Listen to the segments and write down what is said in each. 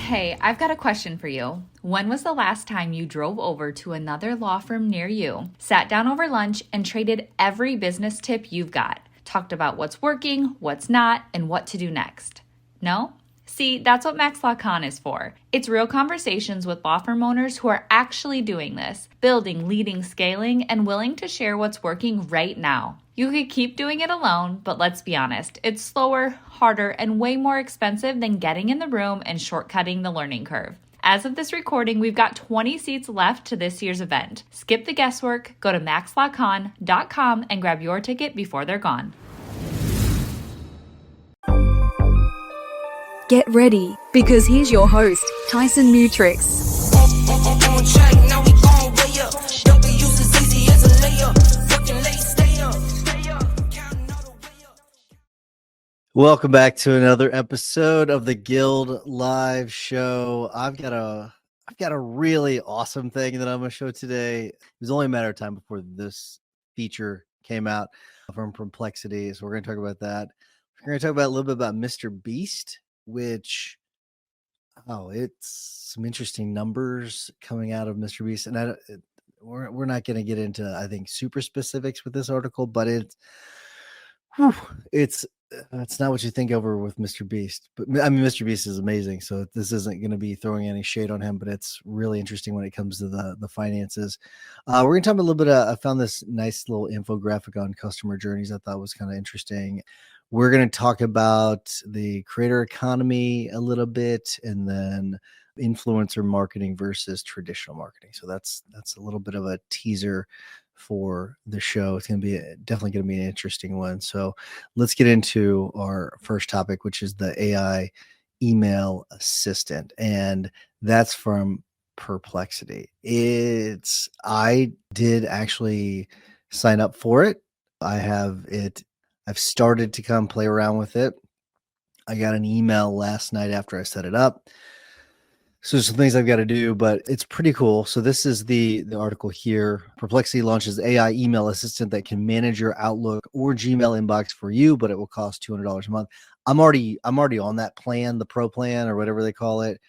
Hey, I've got a question for you. When was the last time you drove over to another law firm near you, sat down over lunch, and traded every business tip you've got? Talked about what's working, what's not, and what to do next? No? See, that's what MaxLawCon is for. It's real conversations with law firm owners who are actually doing this, building, leading, scaling, and willing to share what's working right now. You could keep doing it alone, but let's be honest, it's slower, harder, and way more expensive than getting in the room and shortcutting the learning curve. As of this recording, we've got 20 seats left to this year's event. Skip the guesswork, go to maxlawcon.com and grab your ticket before they're gone. Get ready, because here's your host, Tyson Mutrix. Welcome back to another episode of the Guild Live Show. I've got a really awesome thing that I'm going to show today. It was only a matter of time before this feature came out from Perplexity, so we're going to talk about that. We're going to talk about a little bit about Mr. Beast, which it's some interesting numbers coming out of Mr. Beast, and we're not going to get into, I think, super specifics with this article, but it's not what you think over with Mr. Beast. But I mean, Mr. Beast is amazing, so this isn't going to be throwing any shade on him, but it's really interesting when it comes to the finances. We're going to talk a little bit. I found this nice little infographic on customer journeys I thought was kind of interesting. We're going to talk about the creator economy a little bit, and then influencer marketing versus traditional marketing. So that's a little bit of a teaser for the show. It's going to be definitely going to be an interesting one. So let's get into our first topic, which is the AI email assistant. And that's from Perplexity. I did actually sign up for it. I've started to come play around with it. I got an email last night after I set it up. So there's some things I've got to do, but it's pretty cool. So this is the article here. Perplexity launches AI email assistant that can manage your Outlook or Gmail inbox for you, but it will cost $200 a month. I'm already on that plan, the pro plan or whatever they call it.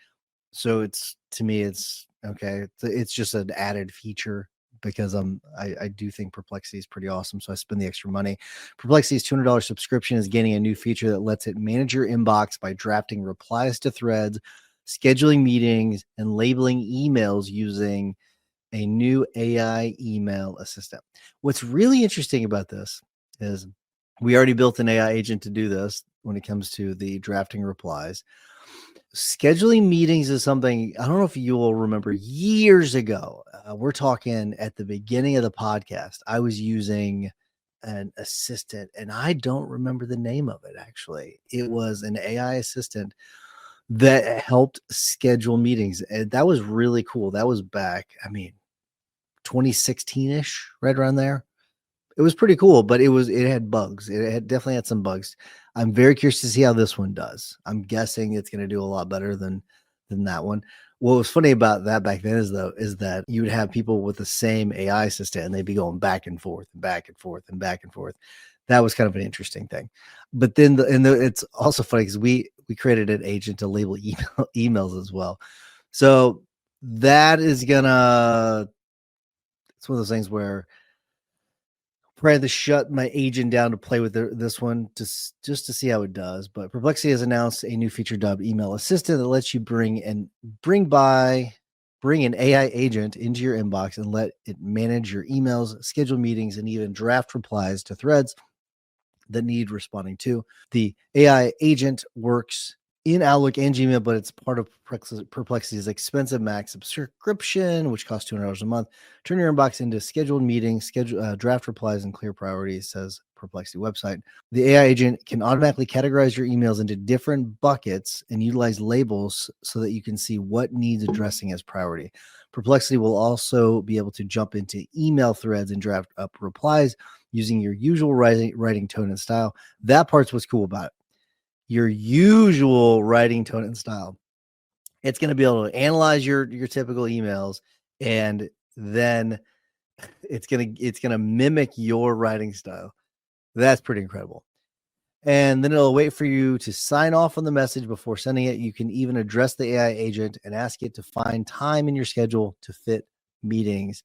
So to me, it's okay. It's just an added feature because I do think Perplexity is pretty awesome. So I spend the extra money. Perplexity's $200 subscription is gaining a new feature that lets it manage your inbox by drafting replies to threads, scheduling meetings, and labeling emails using a new AI email assistant. What's really interesting about this is we already built an AI agent to do this when it comes to the drafting replies. Scheduling meetings is something, I don't know if you will remember years ago. We're talking at the beginning of the podcast. I was using an assistant, and I don't remember the name of it, actually. It was an AI assistant that helped schedule meetings. And that was really cool. That was back, 2016-ish, right around there. It was pretty cool, but it had bugs. It definitely had some bugs. I'm very curious to see how this one does. I'm guessing it's going to do a lot better than that one. What was funny about that back then is that you would have people with the same AI assistant and they'd be going back and forth and back and forth and back and forth. That was kind of an interesting thing. But then it's also funny because we created an agent to label emails as well. So that is it's one of those things where I had to shut my agent down to play with this one just to see how it does. But Perplexity has announced a new feature dubbed Email Assistant that lets you bring an AI agent into your inbox and let it manage your emails, schedule meetings, and even draft replies to threads that need responding to. The AI agent works in Outlook and Gmail, but it's part of Perplexity's expensive Max subscription, which costs $200 a month. Turn your inbox into scheduled meetings, draft replies, and clear priorities, says Perplexity website. The AI agent can automatically categorize your emails into different buckets and utilize labels so that you can see what needs addressing as priority. Perplexity will also be able to jump into email threads and draft up replies using your usual writing tone and style. That part's what's cool about it. Your usual writing tone and style. It's going to be able to analyze your typical emails, and then it's going to mimic your writing style. That's pretty incredible. And then it'll wait for you to sign off on the message before sending it. You can even address the AI agent and ask it to find time in your schedule to fit meetings.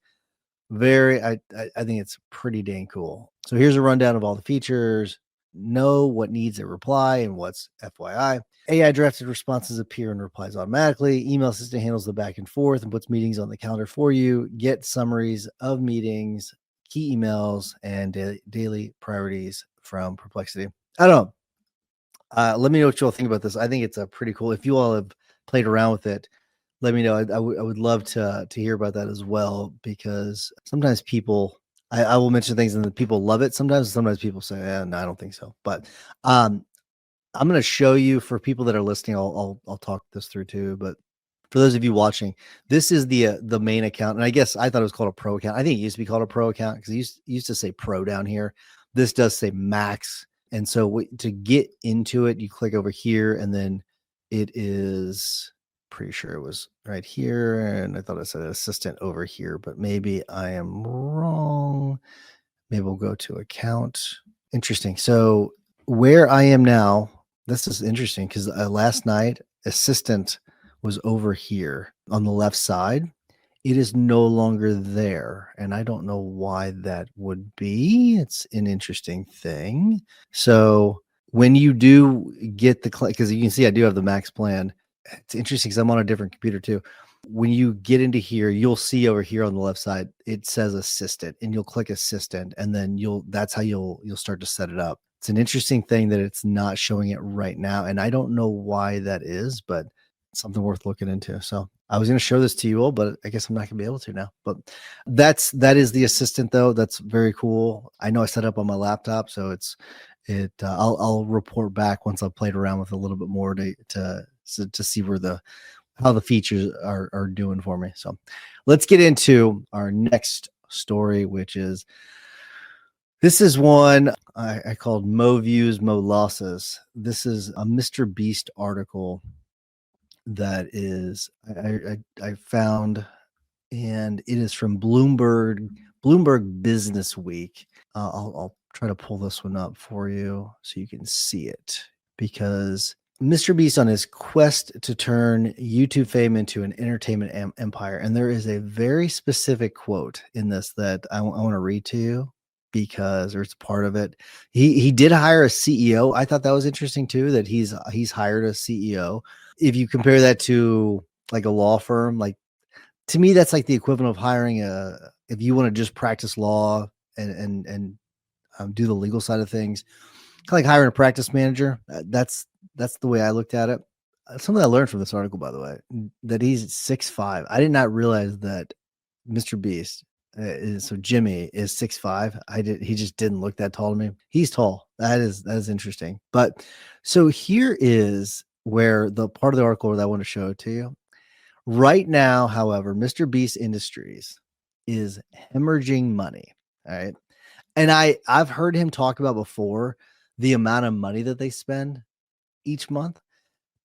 I think it's pretty dang cool. So here's a rundown of all the features. Know what needs a reply and what's FYI. AI drafted responses appear and replies automatically. Email assistant handles the back and forth and puts meetings on the calendar for you. Get summaries of meetings, key emails, and daily priorities from Perplexity. I don't know. Let me know what you all think about this. I think it's a pretty cool. If you all have played around with it, let me know. I would love to hear about that as well, because sometimes people, I will mention things and the people love it. Sometimes people say, no, I don't think so. But I'm going to show you, for people that are listening. I'll talk this through too. But for those of you watching, this is the main account, and I guess I thought it was called a pro account. I think it used to be called a pro account because it used to say pro down here. This does say max. And so to get into it, you click over here, and then it is, pretty sure it was right here. And I thought it said assistant over here, but maybe I am wrong. Maybe we'll go to account. Interesting. So where I am now, this is interesting because last night assistant was over here on the left side. It is no longer there, and I don't know why that would be. It's an interesting thing. So when you do get because you can see I do have the max plan. It's interesting because I'm on a different computer too. When you get into here, you'll see over here on the left side, it says assistant, and you'll click assistant, and then that's how you'll start to set it up. It's an interesting thing that it's not showing it right now, and I don't know why that is, but it's something worth looking into. So I was going to show this to you all, but I guess I'm not going to be able to now. But that is the assistant, though. That's very cool. I know I set it up on my laptop, so I'll report back once I've played around with it a little bit more to see how the features are doing for me. So let's get into our next story, which is, this is one I called Mo Views, Mo Losses. This is a Mr. Beast article that is I found, and it is from Bloomberg Business Week. I'll try to pull this one up for you so you can see it, because Mr. Beast on his quest to turn YouTube fame into an entertainment empire. And there is a very specific quote in this that I want to read to you, because it's part of it. He did hire a CEO. I thought that was interesting too, that he's hired a CEO. If you compare that to like a law firm, like, to me, that's like the equivalent of hiring if you want to just practice law and do the legal side of things, kind of like hiring a practice manager. That's the way I looked at it. Something I learned from this article, by the way, that he's 6'5". I did not realize that Mr. Beast so Jimmy is 6'5". He just didn't look that tall to me. He's tall. That is interesting. But so here is where the part of the article that I want to show to you. Right now, however, Mr. Beast Industries is hemorrhaging money. All right. And I've heard him talk about before the amount of money that they spend each month,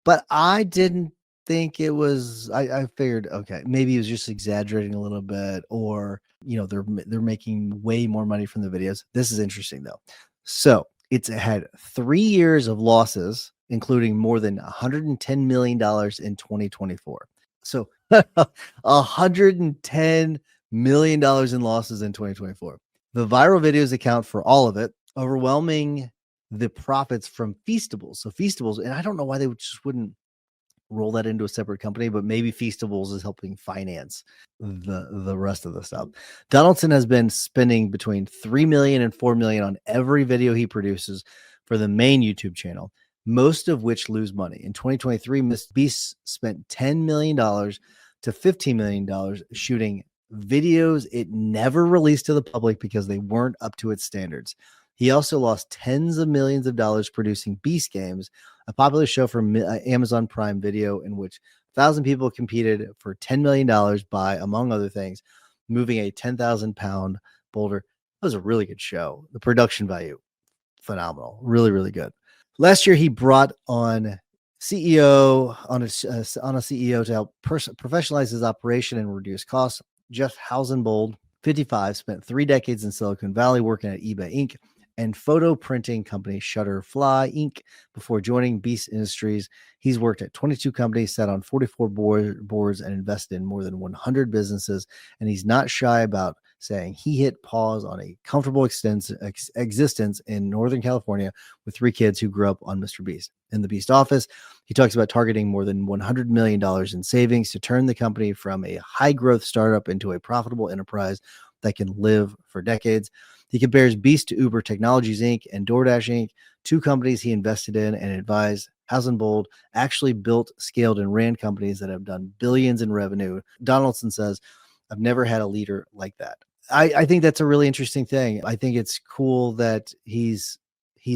but I didn't think it was, I figured, okay, maybe he was just exaggerating a little bit, or, they're making way more money from the videos. This is interesting though. So it's had 3 years of losses, including more than $110 million in 2024. So $110 million in losses in 2024. The viral videos account for all of it, overwhelming the profits from Feastables. So Feastables, and I don't know why they just wouldn't roll that into a separate company, but maybe Feastables is helping finance the rest of the stuff. Donaldson has been spending between $3 million and $4 million on every video he produces for the main YouTube channel, most of which lose money. In 2023, Mr. Beast spent $10 million to $15 million shooting videos it never released to the public because they weren't up to its standards. He also lost tens of millions of dollars producing Beast Games, a popular show from Amazon Prime Video, in which 1,000 people competed for $10 million by, among other things, moving a 10,000-pound boulder. That was a really good show. The production value, phenomenal. Really, really good. Last year, he brought on a CEO to help professionalize his operation and reduce costs. Jeff Hausenbold, 55, spent 3 decades in Silicon Valley working at eBay Inc. and photo printing company Shutterfly Inc. Before joining Beast Industries, he's worked at 22 companies, sat on 44 boards, and invested in more than 100 businesses. And he's not shy about saying he hit pause on a comfortable existence in Northern California with 3 kids who grew up on Mr. Beast. In the Beast office, he talks about targeting more than $100 million in savings to turn the company from a high-growth startup into a profitable enterprise that can live for decades. He compares Beast to Uber Technologies Inc. and DoorDash Inc., 2 companies he invested in and advised. Bold actually built, scaled, and ran companies that have done billions in revenue. Donaldson says, I've never had a leader like that. I think that's a really interesting thing. I think it's cool that he's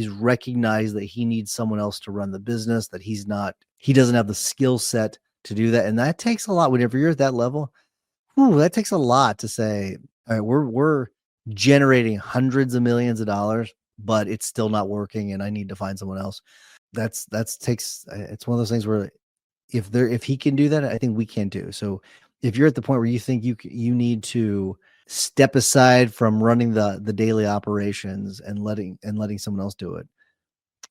recognized that he needs someone else to run the business, that he doesn't have the skill set to do that. And that takes a lot. Whenever you're at that level, that takes a lot to say, all right, we're generating hundreds of millions of dollars, but it's still not working and I need to find someone else. It's one of those things where if he can do that, I think we can too. So if you're at the point where you think you need to step aside from running the daily operations and letting someone else do it,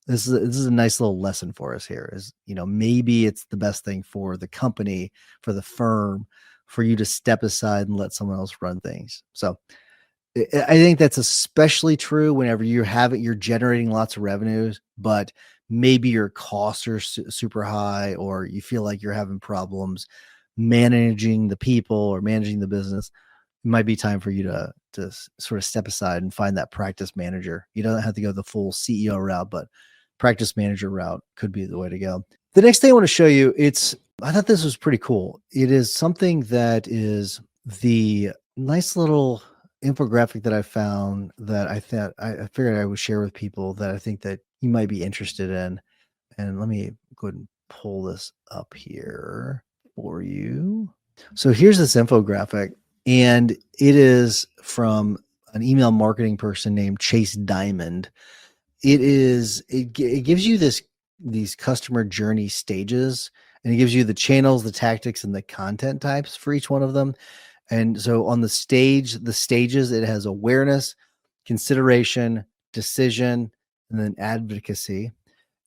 this is a nice little lesson for us here. Is, maybe it's the best thing for the company, for the firm, for you to step aside and let someone else run things. So I think that's especially true whenever you're generating lots of revenues, but maybe your costs are super high, or you feel like you're having problems managing the people or managing the business. It might be time for you to sort of step aside and find that practice manager. You don't have to go the full CEO route, but practice manager route could be the way to go. The next thing I want to show you, I thought this was pretty cool. It is something that is the nice little infographic that I found that I figured I would share with people that I think that you might be interested in. And let me go ahead and pull this up here for you. So here's this infographic, and it is from an email marketing person named Chase Diamond. It gives you these customer journey stages, and it gives you the channels, the tactics, and the content types for each one of them. And so on the stages, it has awareness, consideration, decision, and then advocacy.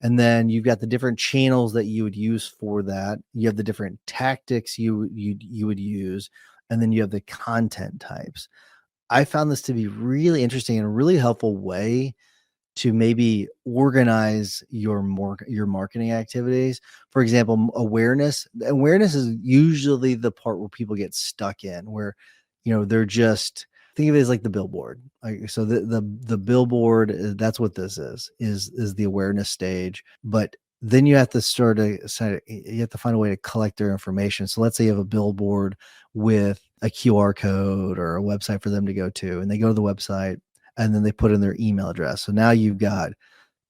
And then you've got the different channels that you would use for that. You have the different tactics you would use, and then you have the content types. I found this to be really interesting and a really helpful way to maybe organize your marketing activities. For example, awareness is usually the part where people get stuck in, where they're just, think of it as like the billboard. So the billboard, that's what this is the awareness stage. But then you have to find a way to collect their information. So let's say you have a billboard with a QR code or a website for them to go to, and they go to the website and then they put in their email address. So now you've got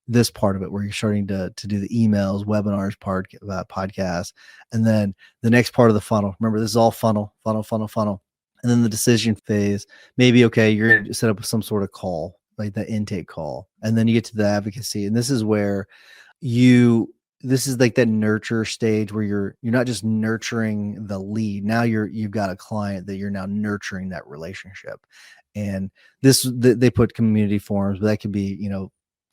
this part of it where you're starting to do the emails, webinars, podcasts, and then the next part of the funnel. Remember, this is all funnel. And then the decision phase, maybe, okay, you're going to set up some sort of call, like the intake call. And then you get to the advocacy. And this is where this is like that nurture stage where you're not just nurturing the lead. Now you've got a client that you're now nurturing that relationship. And they put community forums, but that could be,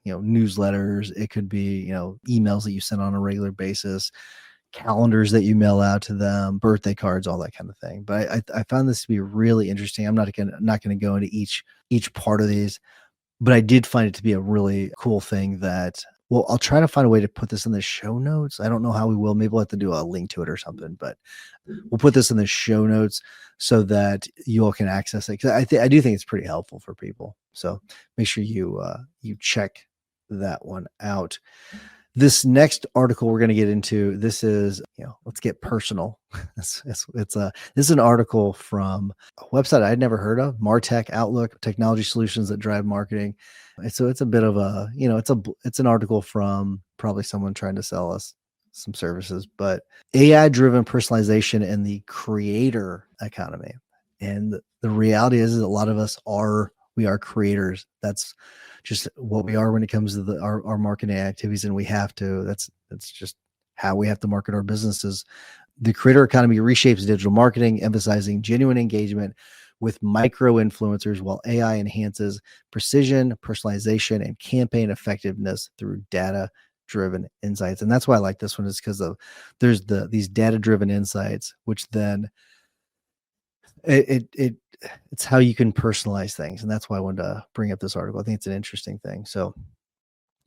newsletters. It could be, emails that you send on a regular basis, calendars that you mail out to them, birthday cards, all that kind of thing. But I found this to be really interesting. I'm not going to go into each part of these, but I did find it to be a really cool thing that, well, I'll try to find a way to put this in the show notes. I don't know how we will. Maybe we'll have to do a link to it or something, but we'll put this in the show notes so that you all can access it. Cause I do think it's pretty helpful for people. So make sure you check that one out. This next article we're going to get into, this is, let's get personal. This is an article from a website I'd never heard of, MarTech Outlook, technology solutions that drive marketing. So it's a bit of a, it's an article from probably someone trying to sell us some services, but AI-driven personalization in the creator economy. And the reality is that a lot of us we are creators. That's just what we are when it comes to our marketing activities. And that's just how we have to market our businesses. The creator economy reshapes digital marketing, emphasizing genuine engagement with micro influencers while AI enhances precision, personalization, and campaign effectiveness through data driven insights. And that's why I like this one, is because of there's these data driven insights, which then it's how you can personalize things. And that's why I wanted to bring up this article. I think it's an interesting thing. So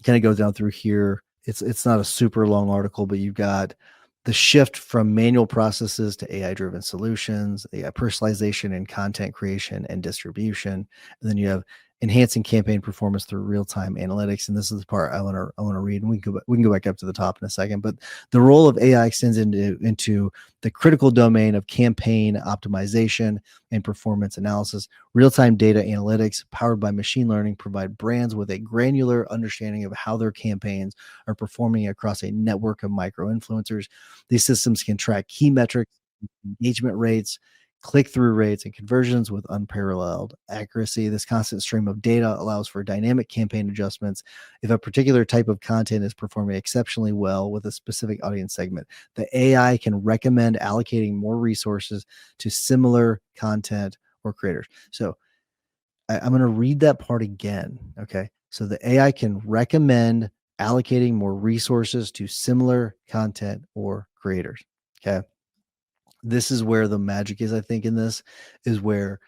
kind of goes down through here. It's not a super long article, but you've got the shift from manual processes to AI driven solutions, AI personalization and content creation and distribution. And then you have enhancing campaign performance through real-time analytics. And this is the part I want to read, and we can go back up to the top in a second. But the role of AI extends into the critical domain of campaign optimization and performance analysis. Real-time data analytics powered by machine learning provide brands with a granular understanding of how their campaigns are performing across a network of micro influencers. These systems can track key metrics, engagement rates, click-through rates, and conversions with unparalleled accuracy. This constant stream of data allows for dynamic campaign adjustments if a particular type of content is performing exceptionally well with a specific audience segment. The AI can recommend allocating more resources to similar content or creators. So I'm going to read that part again. Okay. So the AI can recommend allocating more resources to similar content or creators. Okay. This is where the magic is, I think, in this is where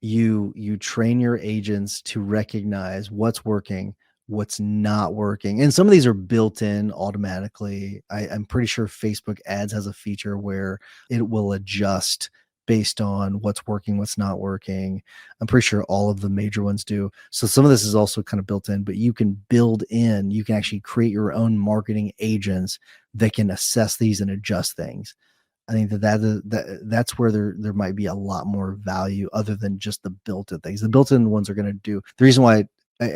you train your agents to recognize what's working, what's not working. And some of these are built in automatically. I'm pretty sure Facebook ads has a feature where it will adjust based on what's working, what's not working. I'm pretty sure all of the major ones do. So some of this is also kind of built in, but you can you can actually create your own marketing agents that can assess these and adjust things. I think that's where there might be a lot more value other than just the built-in things. The built-in ones are going to do the reason why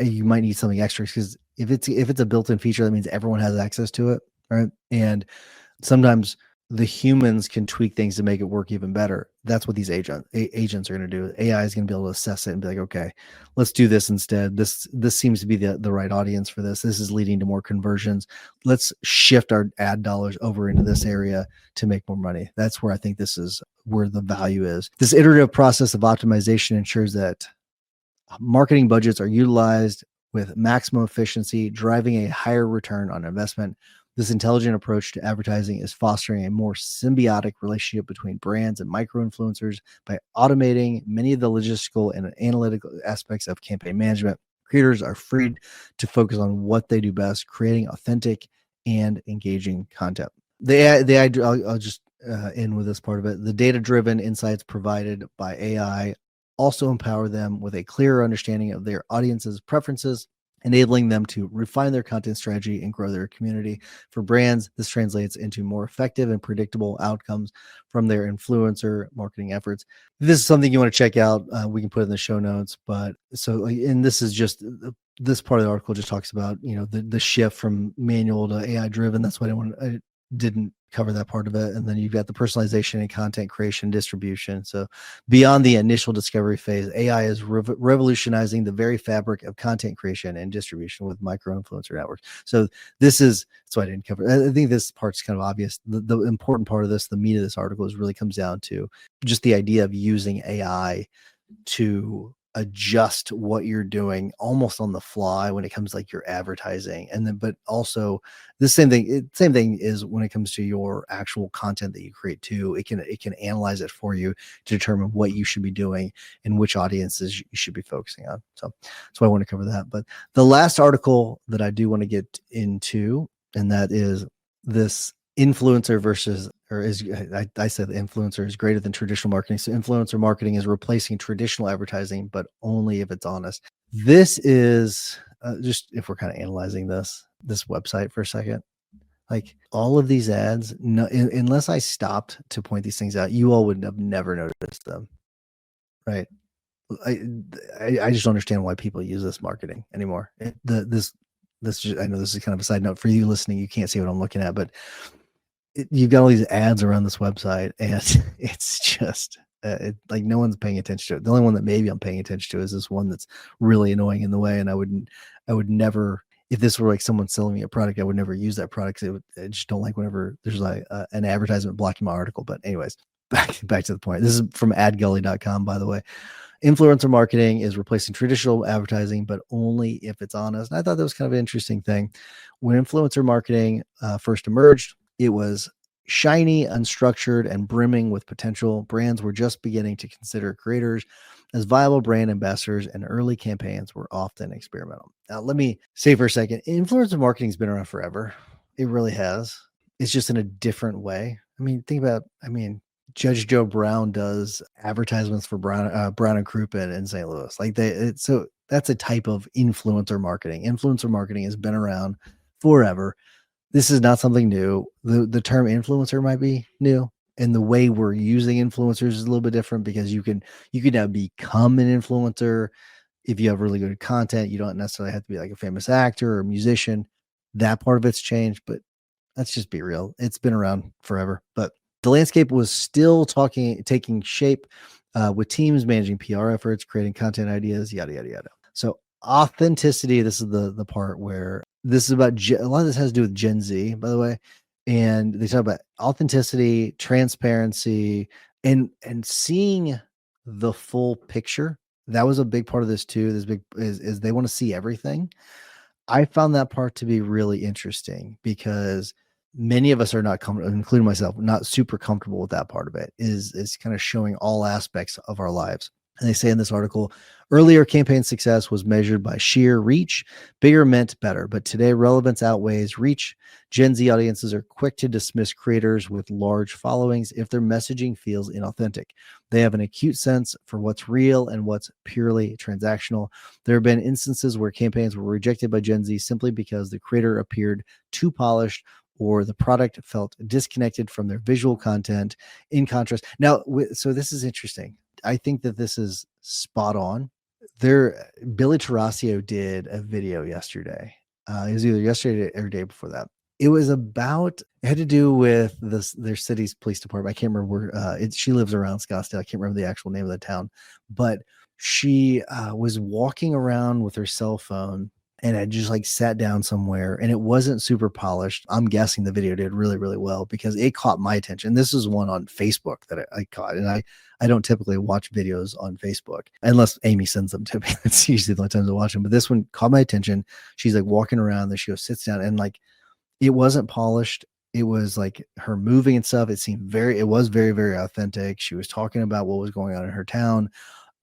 you might need something extra, because if it's a built-in feature, that means everyone has access to it, right? And sometimes the humans can tweak things to make it work even better. That's what these agents are going to do. AI is going to be able to assess it and be like, okay, let's do this instead. This seems to be the right audience for this. This is leading to more conversions. Let's shift our ad dollars over into this area to make more money. That's where I think this is where the value is. This iterative process of optimization ensures that marketing budgets are utilized with maximum efficiency, driving a higher return on investment. This intelligent approach to advertising is fostering a more symbiotic relationship between brands and micro-influencers by automating many of the logistical and analytical aspects of campaign management. Creators are freed to focus on what they do best, creating authentic and engaging content. I'll just end with this part of it. The data-driven insights provided by AI also empower them with a clearer understanding of their audience's preferences, enabling them to refine their content strategy and grow their community. For brands, this translates into more effective and predictable outcomes from their influencer marketing efforts. If this is something you want to check out, we can put it in the show notes. But and this is just this part of the article just talks about, the shift from manual to AI driven. That's why I didn't cover that part of it. And then you've got the personalization and content creation distribution. So beyond the initial discovery phase, AI is revolutionizing the very fabric of content creation and distribution with micro influencer networks. So that's why I didn't cover. I think this part's kind of obvious. The important part of this, the meat of this article, really comes down to just the idea of using AI to adjust what you're doing almost on the fly when it comes to like your advertising. And then, but also the same thing is when it comes to your actual content that you create too. It can analyze it for you to determine what you should be doing and which audiences you should be focusing on. So that's why I want to cover that. But the last article that I do want to get into, and that is this influencer I said the influencer is greater than traditional marketing. So influencer marketing is replacing traditional advertising, but only if it's honest. This is just if we're kind of analyzing this website for a second, like all of these ads, unless I stopped to point these things out, you all would have never noticed them, right? I just don't understand why people use this marketing anymore. I know this is kind of a side note for you listening. You can't see what I'm looking at, but you've got all these ads around this website, and it's just like no one's paying attention to it. The only one that maybe I'm paying attention to is this one that's really annoying in the way. And I would never, if this were like someone selling me a product, I would never use that product. I just don't like whenever there's like an advertisement blocking my article. But anyways, back to the point. This is from adgully.com, by the way. Influencer marketing is replacing traditional advertising, but only if it's honest. And I thought that was kind of an interesting thing. When influencer marketing first emerged, it was shiny, unstructured, and brimming with potential. Brands were just beginning to consider creators as viable brand ambassadors, and early campaigns were often experimental. Now, let me say for a second, influencer marketing has been around forever. It really has. It's just in a different way. I mean, think about, Judge Joe Brown does advertisements for Brown and Crouppen in St. Louis. So that's a type of influencer marketing. Influencer marketing has been around forever. This is not something new. The term influencer might be new, and the way we're using influencers is a little bit different because you can now become an influencer if you have really good content. You don't necessarily have to be like a famous actor or a musician. That part of it's changed, but let's just be real. It's been around forever, but the landscape was still taking shape with teams managing PR efforts, creating content ideas, yada, yada, yada. So authenticity, this is the part where this is about, a lot of this has to do with Gen Z, by the way. And they talk about authenticity, transparency, and seeing the full picture. That was a big part of this too. This big is they want to see everything. I found that part to be really interesting because many of us are not comfortable, including myself, not super comfortable with that part of it, is kind of showing all aspects of our lives. And they say in this article, earlier campaign success was measured by sheer reach. Bigger meant better, but today relevance outweighs reach. Gen Z audiences are quick to dismiss creators with large followings if their messaging feels inauthentic. They have an acute sense for what's real and what's purely transactional. There have been instances where campaigns were rejected by Gen Z simply because the creator appeared too polished or the product felt disconnected from their visual content. In contrast, now, so this is interesting. I think that this is spot on. Billy Tarasio did a video yesterday. It was either yesterday or the day before that. It was about, it had to do with their city's police department. I can't remember where she lives around Scottsdale. I can't remember the actual name of the town, but she was walking around with her cell phone and I just like sat down somewhere and it wasn't super polished. I'm guessing the video did really, really well because it caught my attention. This is one on Facebook that I caught. And I don't typically watch videos on Facebook unless Amy sends them to me. It's usually the only time I watch them. But this one caught my attention. She's like walking around, then she goes, sits down, and like it wasn't polished. It was like her moving and stuff. It was very, very authentic. She was talking about what was going on in her town.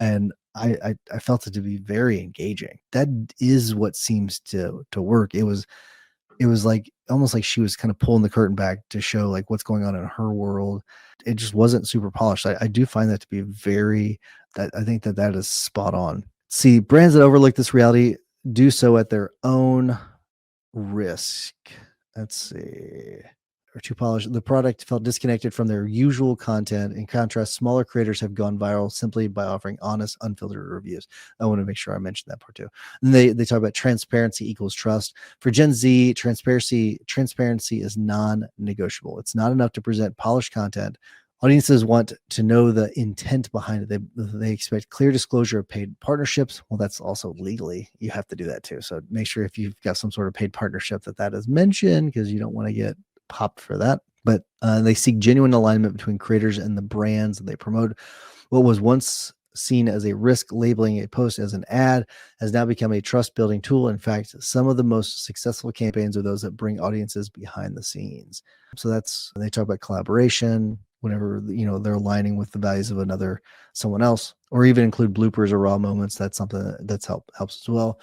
And I felt it to be very engaging. That is what seems to work. It was like almost like she was kind of pulling the curtain back to show like what's going on in her world. It just wasn't super polished. I do find that to be I think that is spot on. See, brands that overlook this reality do so at their own risk. Let's see. Or too polished. The product felt disconnected from their usual content. In contrast, smaller creators have gone viral simply by offering honest, unfiltered reviews. I want to make sure I mentioned that part too. And they talk about transparency equals trust. For Gen Z, transparency is non-negotiable. It's not enough to present polished content. Audiences want to know the intent behind it. They expect clear disclosure of paid partnerships. Well, that's also legally, you have to do that too. So make sure if you've got some sort of paid partnership that is mentioned because you don't want to get popped for that. But they seek genuine alignment between creators and the brands that they promote. What was once seen as a risk, labeling a post as an ad, has now become a trust building tool. In fact, some of the most successful campaigns are those that bring audiences behind the scenes. So they talk about collaboration whenever they're aligning with the values of someone else, or even include bloopers or raw moments. That's something that's helps as well.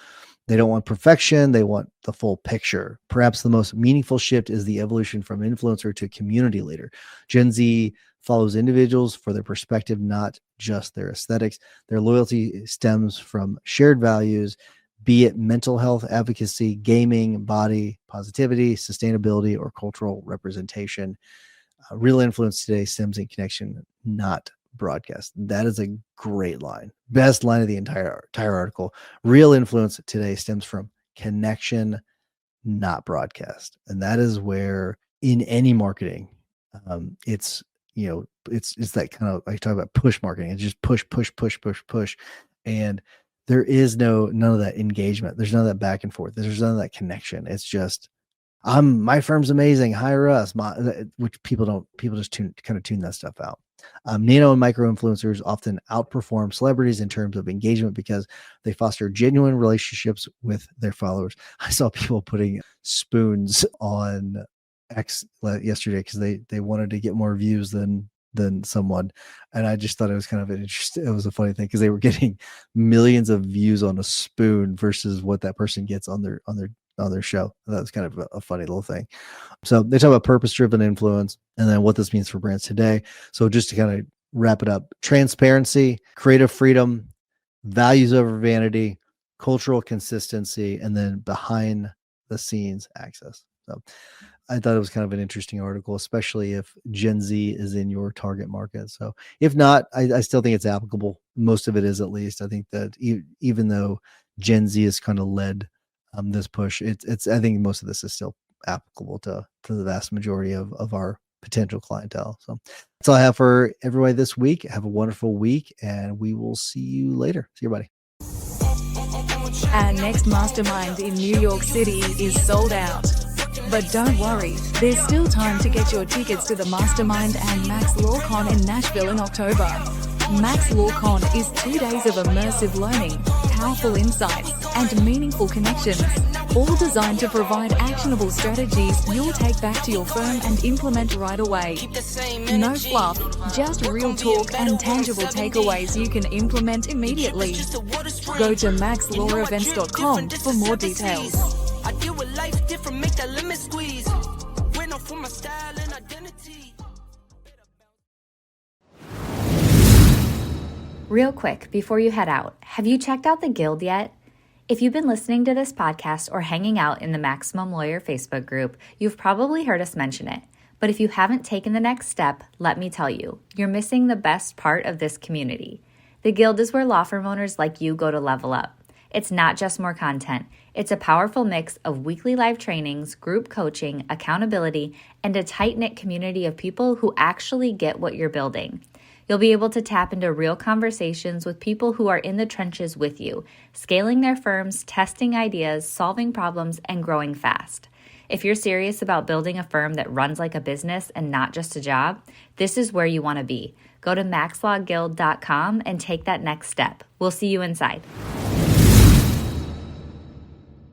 They don't want perfection. They want the full picture. Perhaps the most meaningful shift is the evolution from influencer to community leader. Gen Z follows individuals for their perspective, not just their aesthetics. Their loyalty stems from shared values, be it mental health advocacy, gaming, body positivity, sustainability, or cultural representation. Real influence today stems in connection, not broadcast. That is a great line. Best line of the entire article. Real influence today stems from connection, not broadcast. And that is where in any marketing, it's that kind of, I talk about push marketing. It's just push, push, push, push, push. And there is none of that engagement. There's none of that back and forth. There's none of that connection. It's just My firm's amazing. Hire us. Which people just kind of tune that stuff out. Nano and micro influencers often outperform celebrities in terms of engagement because they foster genuine relationships with their followers. I saw people putting spoons on X yesterday because they wanted to get more views than someone, and I just thought it was kind of an interesting. It was a funny thing because they were getting millions of views on a spoon versus what that person gets on their show. That was kind of a funny little thing. So they talk about purpose-driven influence and then what this means for brands today. So just to kind of wrap it up, transparency, creative freedom, values over vanity, cultural consistency, and then behind the scenes access. So I thought it was kind of an interesting article, especially if Gen Z is in your target market. So if not, I still think it's applicable. Most of it is, at least. I think that even though Gen Z has kind of led this push, it's I think most of this is still applicable to the vast majority of our potential clientele. So that's all I have for everybody this week. Have a wonderful week, and we will see you later. See you, buddy. Our next mastermind in New York City is sold out. But don't worry, there's still time to get your tickets to the Mastermind and Max LawCon in Nashville in October. Max LawCon is 2 days of immersive learning, powerful insights, and meaningful connections, all designed to provide actionable strategies you'll take back to your firm and implement right away. No fluff, just real talk and tangible takeaways you can implement immediately. Go to maxlawevents.com for more details. I deal with life different, make that limit squeeze. We're known for my style and identity. Real quick, before you head out, have you checked out the Guild yet? If you've been listening to this podcast or hanging out in the Maximum Lawyer Facebook group, you've probably heard us mention it. But if you haven't taken the next step, let me tell you, you're missing the best part of this community. The Guild is where law firm owners like you go to level up. It's not just more content. It's a powerful mix of weekly live trainings, group coaching, accountability, and a tight-knit community of people who actually get what you're building. You'll be able to tap into real conversations with people who are in the trenches with you, scaling their firms, testing ideas, solving problems, and growing fast. If you're serious about building a firm that runs like a business and not just a job, this is where you want to be. Go to maxlawguild.com and take that next step. We'll see you inside.